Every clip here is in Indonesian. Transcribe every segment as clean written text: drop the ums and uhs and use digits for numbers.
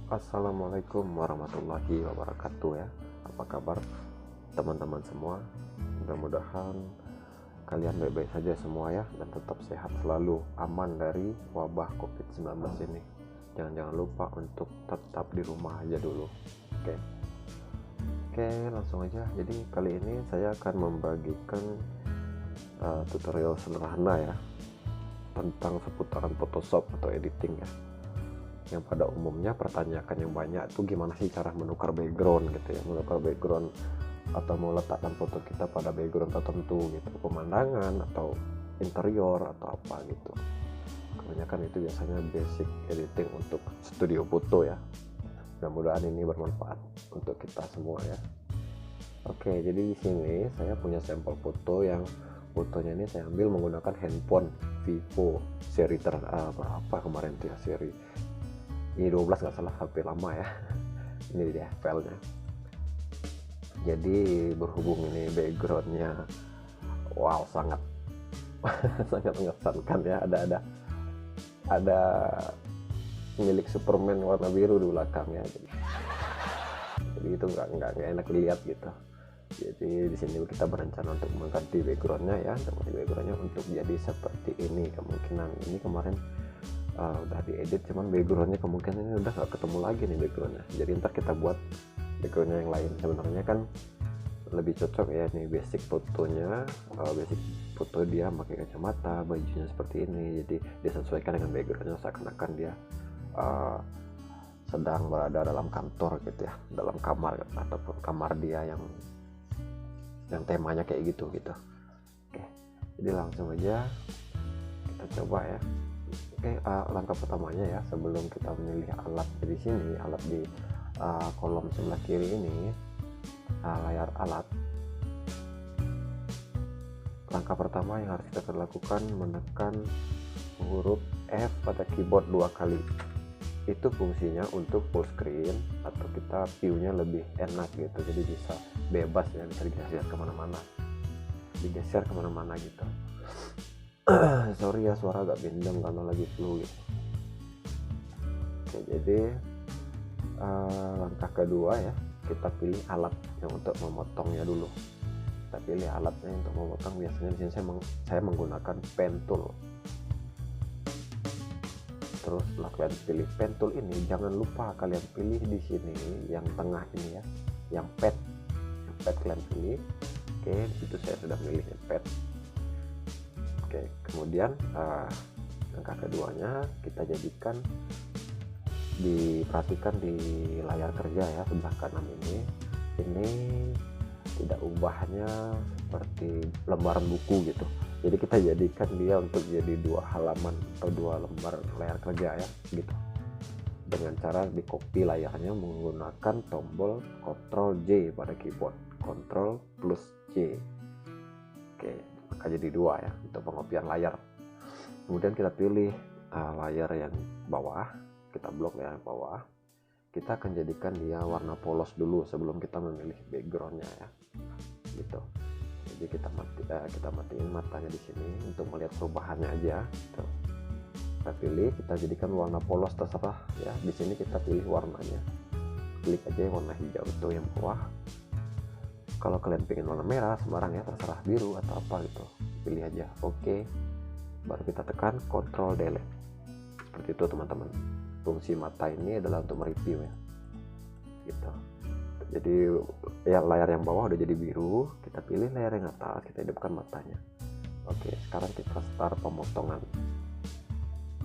Assalamualaikum warahmatullahi wabarakatuh ya. Apa kabar teman-teman semua? Mudah-mudahan kalian baik-baik saja semua ya, dan tetap sehat selalu, aman dari wabah COVID-19 ini. Jangan lupa untuk tetap di rumah aja dulu. Oke. Oke, langsung aja. Jadi kali ini saya akan membagikan tutorial sederhana ya tentang seputaran Photoshop atau editing ya. Yang pada umumnya pertanyaan yang banyak itu gimana sih cara menukar background gitu ya, menukar background atau meletakkan foto kita pada background tertentu gitu, pemandangan atau interior atau apa gitu. Kebanyakan itu biasanya basic editing untuk studio foto ya. Mudah-mudahan ini bermanfaat untuk kita semua ya. Oke, jadi di sini saya punya sampel foto yang fotonya ini saya ambil menggunakan handphone Vivo seri berapa kemarin tuh ya, seri i12 nggak salah, HP lama ya. Ini dia filenya. Jadi berhubung ini backgroundnya wow sangat sangat mengesankan ya, ada milik Superman warna biru di belakang ya, jadi itu nggak enak dilihat gitu. Jadi di sini kita berencana untuk mengganti backgroundnya ya, untuk jadi seperti ini. Kemungkinan ini kemarin udah diedit, cuman backgroundnya kemungkinan ini udah gak ketemu lagi nih backgroundnya. Jadi ntar kita buat backgroundnya yang lain. Sebenarnya kan lebih cocok ya nih basic fotonya, basic foto dia pakai kacamata, bajunya seperti ini, jadi disesuaikan dengan backgroundnya seakan-akan dia sedang berada dalam kantor gitu ya, dalam kamar ataupun kamar dia yang temanya kayak gitu. Oke, jadi langsung aja kita coba ya. Oke, langkah pertamanya ya, sebelum kita memilih alat di sini, alat di kolom sebelah kiri ini, layar alat. Langkah pertama yang harus kita lakukan menekan huruf F pada keyboard 2 kali. Itu fungsinya untuk full screen atau kita view-nya lebih enak gitu, jadi bisa bebas ya, bisa digeser kemana-mana gitu. Sorry ya, suara agak bindeng karena lagi flu gitu. Oke, jadi langkah kedua ya, kita pilih alat yang untuk memotongnya dulu. Kita pilih alatnya untuk memotong. Biasanya di sini saya menggunakan pen tool. Terus setelah kalian pilih pen tool ini, jangan lupa kalian pilih di sini yang tengah ini ya, yang pad kalian pilih. Oke, itu saya sudah pilih yang pad. Oke, kemudian langkah keduanya kita jadikan, diperhatikan di layar kerja ya sebelah kanan ini tidak ubahnya seperti lembaran buku gitu. Jadi kita jadikan dia untuk jadi 2 halaman atau 2 lembar layar kerja ya gitu. Dengan cara di copy layarnya menggunakan tombol Ctrl J pada keyboard, Ctrl plus J. Oke, maka jadi 2 ya untuk pengopian layar. Kemudian kita pilih layar yang bawah, kita blok layar bawah. Kita akan jadikan dia warna polos dulu sebelum kita memilih backgroundnya ya gitu. Jadi kita matiin matanya di sini untuk melihat perubahannya aja gitu. Kita pilih, kita jadikan warna polos, terserah ya. Di sini kita pilih warnanya, klik aja warna hijau itu yang bawah. Kalau kalian pengen warna merah sembarang ya, terserah, biru atau apa gitu, pilih aja. Oke, baru kita tekan Ctrl Delete. Seperti itu teman-teman. Fungsi mata ini adalah untuk mereview ya gitu. Jadi ya layar yang bawah udah jadi biru, kita pilih layar yang atas, kita hidupkan matanya. Oke, sekarang kita start pemotongan.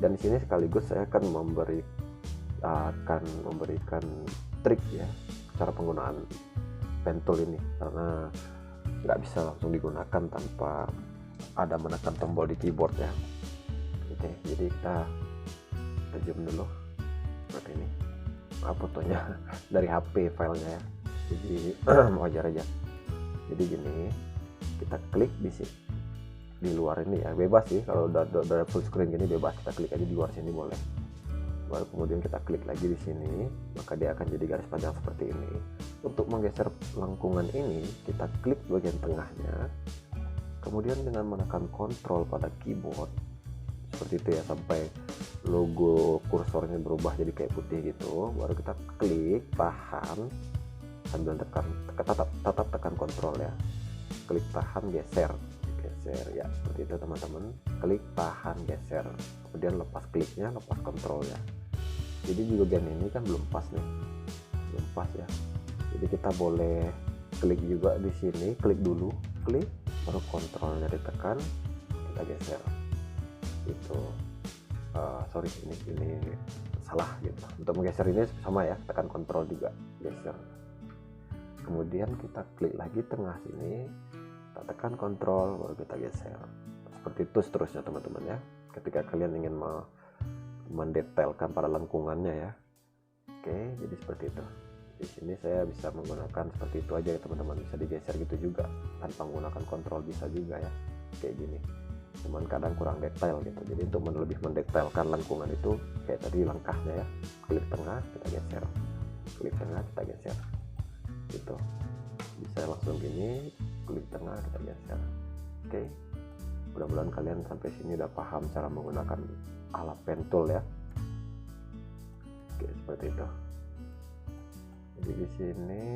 Dan di sini sekaligus saya akan memberikan trik ya cara penggunaan pen tool ini, karena nggak bisa langsung digunakan tanpa ada menekan tombol di keyboard ya. Oke, jadi kita zoom dulu seperti ini. Fotonya dari HP filenya ya, jadi wajar aja. Jadi gini, kita klik di sini, di luar ini ya, bebas sih kalau udah full screen gini, bebas kita klik aja di luar sini boleh. Baru kemudian kita klik lagi di sini, maka dia akan jadi garis panjang seperti ini. Untuk menggeser lengkungan ini, kita klik bagian tengahnya, kemudian dengan menekan Ctrl pada keyboard seperti itu ya, sampai logo kursornya berubah jadi kayak putih gitu. Baru kita klik, tahan sambil tetap tekan kontrol ya, klik tahan, geser ya, seperti itu teman-teman. Klik tahan, geser, kemudian lepas kliknya, lepas kontrolnya. Jadi juga gen ini kan belum pas nih, belum pas ya. Jadi kita boleh klik juga di sini, klik dulu, klik, baru kontrolnya ditekan, kita geser. Itu sorry, ini salah gitu. Untuk menggeser ini sama ya, tekan kontrol juga, geser. Kemudian kita klik lagi tengah sini, kita tekan kontrol, baru kita geser. Seperti itu seterusnya teman-teman ya, ketika kalian ingin mendetailkan pada lengkungannya ya. Oke, jadi seperti itu. Di sini saya bisa menggunakan seperti itu aja ya teman-teman, bisa digeser gitu juga tanpa menggunakan kontrol, bisa juga ya kayak gini. Cuman kadang kurang detail gitu. Jadi untuk lebih mendetailkan lengkungan itu kayak tadi langkahnya ya, klik tengah, kita geser, klik tengah, kita geser gitu. Bisa langsung gini, klik tengah, kita geser. Oke, mudah-mudahan kalian sampai sini udah paham cara menggunakan alat pen tool ya. Oke, seperti itu. Jadi di sini,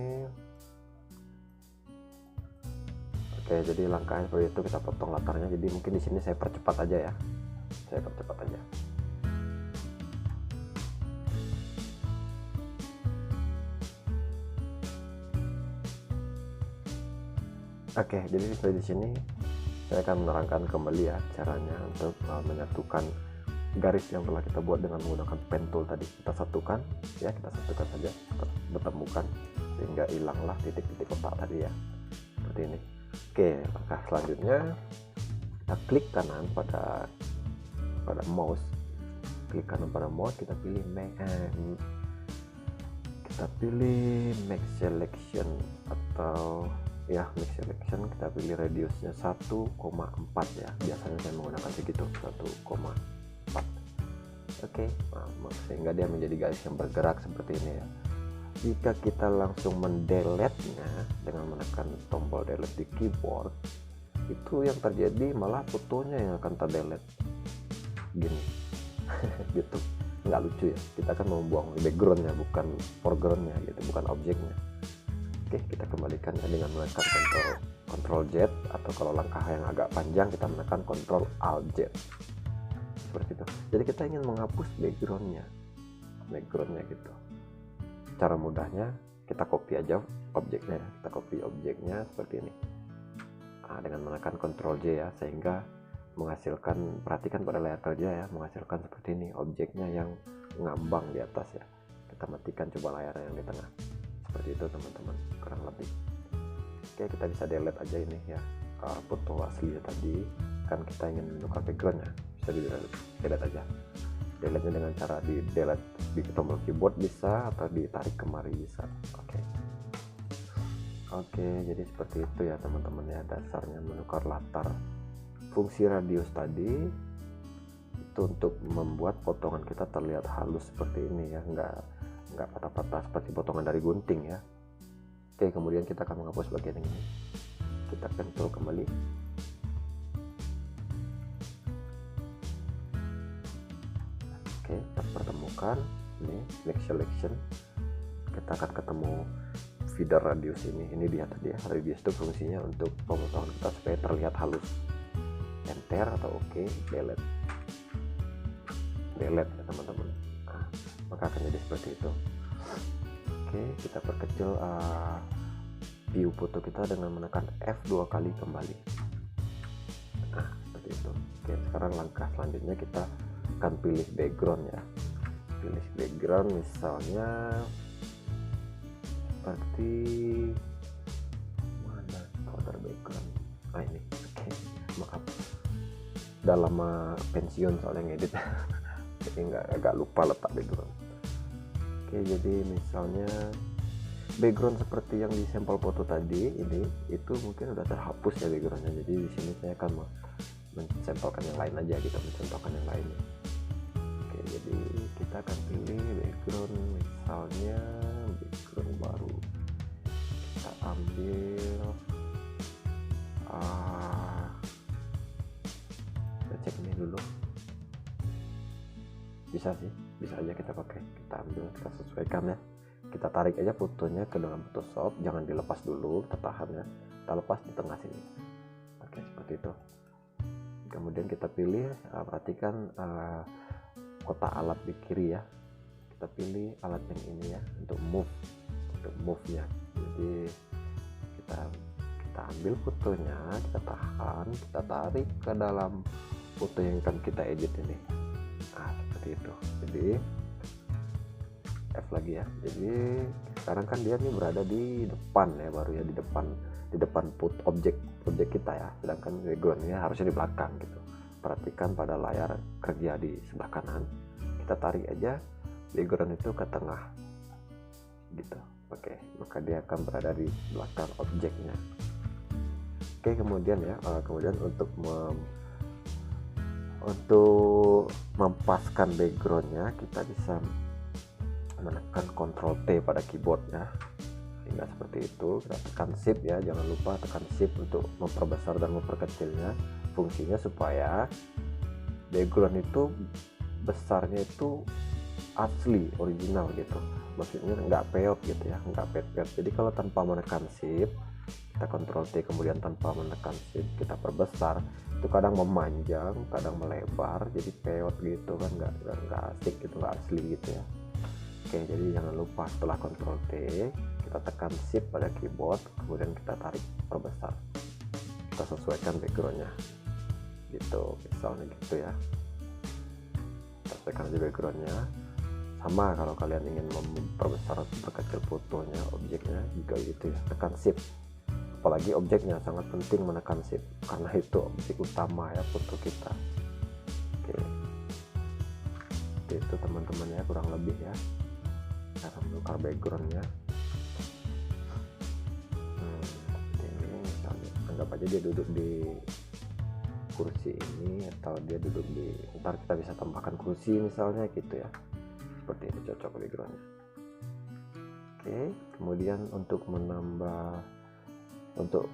oke, jadi langkahnya seperti itu, kita potong latarnya. Jadi mungkin di sini saya percepat aja ya, saya percepat aja. Oke, jadi di sini saya akan menerangkan kembali ya caranya untuk menyatukan garis yang telah kita buat dengan menggunakan pen tool tadi. Kita satukan ya, kita satukan saja, bertemukan sehingga hilanglah titik-titik kotak tadi ya, seperti ini. Oke, langkah selanjutnya kita klik kanan pada mouse, klik kanan pada mouse, kita pilih make selection atau ya make selection, kita pilih radiusnya 1,4 ya, biasanya saya menggunakan segitu, 1,4. Oke, sehingga dia menjadi garis yang bergerak seperti ini ya. Jika kita langsung mendelete-nya dengan menekan tombol delete di keyboard, itu yang terjadi malah fotonya yang akan terdelete gini gitu, nggak lucu ya. Kita akan membuang backgroundnya, bukan foregroundnya gitu, bukan objeknya. Oke, kita kembalikan dengan menekan Ctrl Z, atau kalau langkah yang agak panjang kita menekan Ctrl Alt Z, seperti itu. Jadi kita ingin menghapus backgroundnya gitu. Cara mudahnya kita copy aja objeknya, kita copy objeknya seperti ini. Dengan menekan Ctrl J ya, sehingga menghasilkan, perhatikan pada layar kerja ya, menghasilkan seperti ini objeknya yang ngambang di atas ya. Kita matikan coba layar yang di tengah, seperti itu teman-teman, kurang lebih. Oke, kita bisa delete aja ini ya, foto asli tadi kan kita ingin menukar backgroundnya, bisa di delete aja. Delete-nya dengan cara di delete di tombol keyboard bisa, atau ditarik kemari bisa. Oke, jadi seperti itu ya teman-teman ya, dasarnya menukar latar. Fungsi radius tadi itu untuk membuat potongan kita terlihat halus seperti ini ya, nggak patah-patah seperti potongan dari gunting ya. Oke, kemudian kita akan menghapus bagian ini. Kita Ctrl kembali. Oke, kita pertemukan ini make selection. Kita akan ketemu feeder radius ini dia tadi ya. Radius itu fungsinya untuk pemotongan kita supaya terlihat halus. Enter atau oke, delete ya teman-teman. Maka akan jadi seperti itu. Oke, kita perkecil view foto kita dengan menekan F2 kali kembali. Seperti itu. Oke, sekarang langkah selanjutnya kita akan pilih background ya. Pilih background misalnya seperti mana color background. Ini. Oke, maaf. Udah lama pensiun soalnya ngedit. Jadi agak lupa letak background. Oke, jadi misalnya background seperti yang di sampel foto tadi ini, itu mungkin udah terhapus ya backgroundnya. Jadi di sini saya akan mencontohkan yang lain aja gitu, mencontohkan yang lain. Oke, jadi kita akan pilih background, misalnya background baru. Kita ambil kita cek ini dulu. bisa sih, bisa aja kita pakai, kita ambil, kita sesuaikan ya, kita tarik aja fotonya ke dalam Photoshop, jangan dilepas dulu, kita tahan ya, kita lepas di tengah sini. Oke, seperti itu. Kemudian kita pilih, perhatikan kotak alat di kiri ya, kita pilih alat yang ini ya untuk move nya. Jadi kita ambil fotonya, kita tahan, kita tarik ke dalam foto yang akan kita edit ini. Nah, seperti itu. Jadi F lagi ya. Jadi sekarang kan dia nih berada di depan ya, baru ya, di depan objek kita ya, sedangkan backgroundnya harusnya di belakang gitu. Perhatikan pada layar kerja di sebelah kanan, kita tarik aja background itu ke tengah gitu. Oke, maka dia akan berada di belakang objeknya. Oke, kemudian ya, kemudian untuk mempaskan backgroundnya, kita bisa menekan Ctrl T pada keyboard ya, hingga seperti itu. Kita tekan Shift ya, jangan lupa tekan Shift untuk memperbesar dan memperkecilnya. Fungsinya supaya background itu besarnya itu asli, original gitu, maksudnya nggak peot gitu ya, nggak peot. Jadi kalau tanpa menekan Shift, kita Ctrl T kemudian tanpa menekan Shift kita perbesar, itu kadang memanjang, kadang melebar, jadi peot gitu kan, nggak asik gitu, nggak asli gitu ya. Oke, jadi jangan lupa setelah Ctrl T kita tekan Shift pada keyboard, kemudian kita tarik perbesar, kita sesuaikan backgroundnya gitu, misalnya gitu ya. Kita sesuaikan aja backgroundnya. Sama kalau kalian ingin memperbesar memperkecil fotonya, objeknya juga gitu ya, tekan Shift. Apalagi objeknya sangat penting menekan Shift karena itu objek utama ya foto kita. Oke, itu teman-teman ya, kurang lebih ya cara menukar backgroundnya. Ini misalnya anggap aja dia duduk di kursi ini, atau dia duduk di, ntar kita bisa tambahkan kursi misalnya gitu ya, seperti ini cocok backgroundnya. Oke, kemudian untuk menambah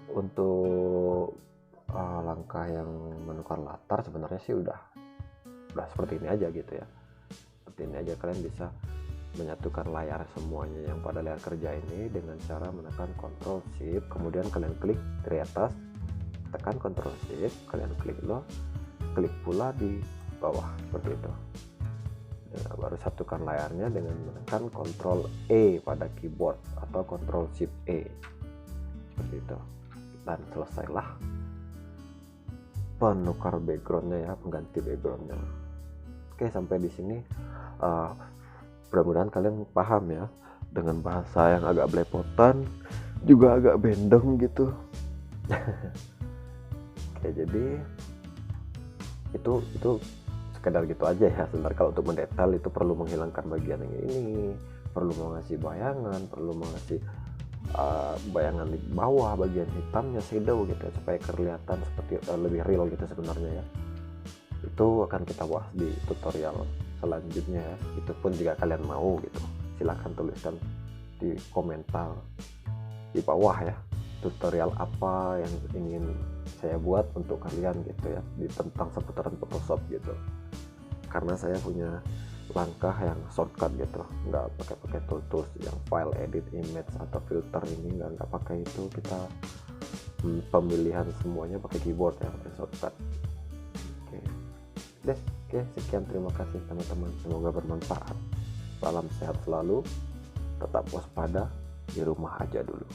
untuk langkah yang menukar latar, sebenarnya sih udah seperti ini aja gitu ya, seperti ini aja. Kalian bisa menyatukan layar semuanya yang pada layar kerja ini dengan cara menekan Ctrl Shift, kemudian kalian klik dari atas, tekan Ctrl Shift, kalian klik pula di bawah seperti itu. Nah, baru satukan layarnya dengan menekan Ctrl E pada keyboard atau Ctrl Shift E seperti itu, dan selesailah penukar backgroundnya ya, pengganti backgroundnya. Oke, sampai di sini mudah-mudahan kalian paham ya, dengan bahasa yang agak belepotan juga agak bendeng gitu. Oke, jadi itu sekedar gitu aja ya. Sebenarnya kalau untuk mendetail itu perlu menghilangkan bagian yang ini, perlu mengasih bayangan, perlu mengasih bayangan di bawah bagian hitamnya, shadow gitu ya, supaya kelihatan seperti lebih real gitu sebenarnya ya. Itu akan kita bahas di tutorial selanjutnya ya. Itu pun jika kalian mau gitu, silahkan tuliskan di komentar di bawah ya, tutorial apa yang ingin saya buat untuk kalian gitu ya, di tentang seputaran Photoshop gitu. Karena saya punya langkah yang shortcut gitu, nggak pakai tools yang file edit image atau filter ini, nggak pakai itu. Kita pemilihan semuanya pakai keyboard ya, pakai shortcut. Oke, sekian, terima kasih teman-teman, semoga bermanfaat. Salam sehat selalu, tetap waspada, di rumah aja dulu.